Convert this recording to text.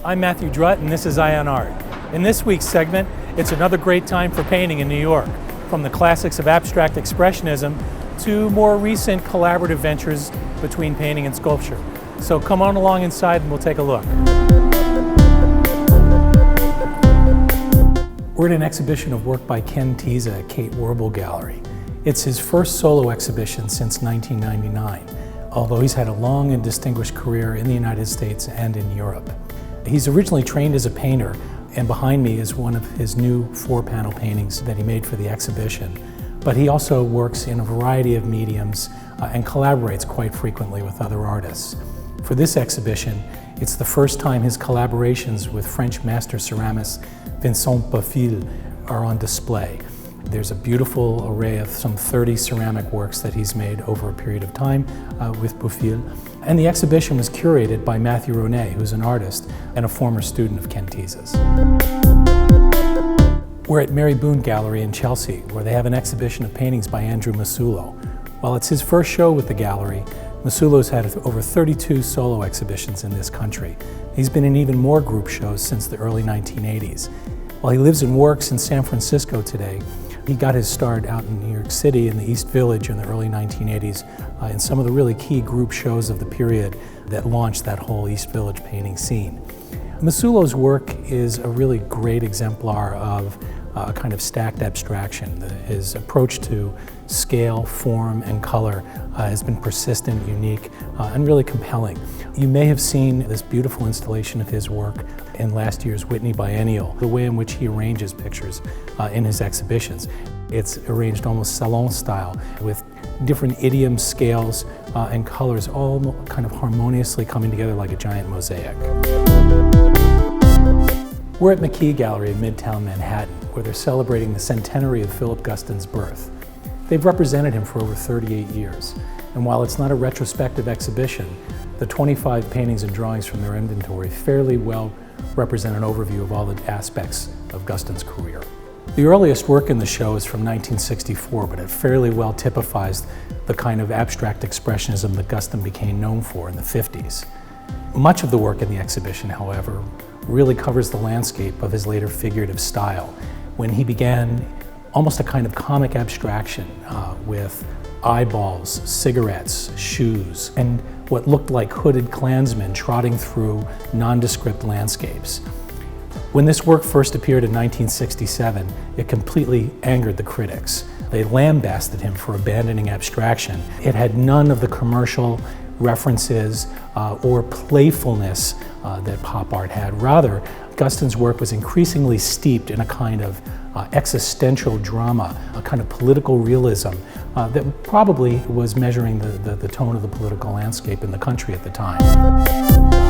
I'm Matthew Drutt, and this is Eye on Art. In this week's segment, it's another great time for painting in New York, from the classics of abstract expressionism to more recent collaborative ventures between painting and sculpture. So come on along inside and we'll take a look. We're at an exhibition of work by Ken Tisa at Kate Werble Gallery. It's his first solo exhibition since 1999, although he's had a long and distinguished career in the United States and in Europe. He's originally trained as a painter, and behind me is one of his new 4-panel paintings that he made for the exhibition. But he also works in a variety of mediums and collaborates quite frequently with other artists. For this exhibition, it's the first time his collaborations with French master ceramist Vincent Bofill are on display. There's a beautiful array of some 30 ceramic works that he's made over a period of time with Bofill. And the exhibition was curated by Matthew Drutt, who's an artist and a former student of Ken Tisa's. We're at Boone Gallery in Chelsea, where they have an exhibition of paintings by Andrew Masullo. While it's his first show with the gallery, Masullo's had over 32 solo exhibitions in this country. He's been in even more group shows since the early 1980s. While he lives and works in San Francisco today, he got his start out in New York City in the East Village in the early 1980s in some of the really key group shows of the period that launched that whole East Village painting scene. Masullo's work is a really great exemplar of a kind of stacked abstraction. His approach to scale, form, and color has been persistent, unique, and really compelling. You may have seen this beautiful installation of his work in last year's Whitney Biennial, the way in which he arranges pictures in his exhibitions. It's arranged almost salon style, with different idioms, scales, and colors all kind of harmoniously coming together like a giant mosaic. We're at McKee Gallery in Midtown Manhattan, where they're celebrating the centenary of Philip Guston's birth. They've represented him for over 38 years, and while it's not a retrospective exhibition, the 25 paintings and drawings from their inventory fairly well represent an overview of all the aspects of Guston's career. The earliest work in the show is from 1964, but it fairly well typifies the kind of abstract expressionism that Guston became known for in the 50s. Much of the work in the exhibition, however, really covers the landscape of his later figurative style, when he began almost a kind of comic abstraction with eyeballs, cigarettes, shoes, and what looked like hooded Klansmen trotting through nondescript landscapes. When this work first appeared in 1967, it completely angered the critics. They lambasted him for abandoning abstraction. It had none of the commercial references or playfulness that pop art had. Rather, Guston's work was increasingly steeped in a kind of existential drama, a kind of political realism that probably was measuring the tone of the political landscape in the country at the time.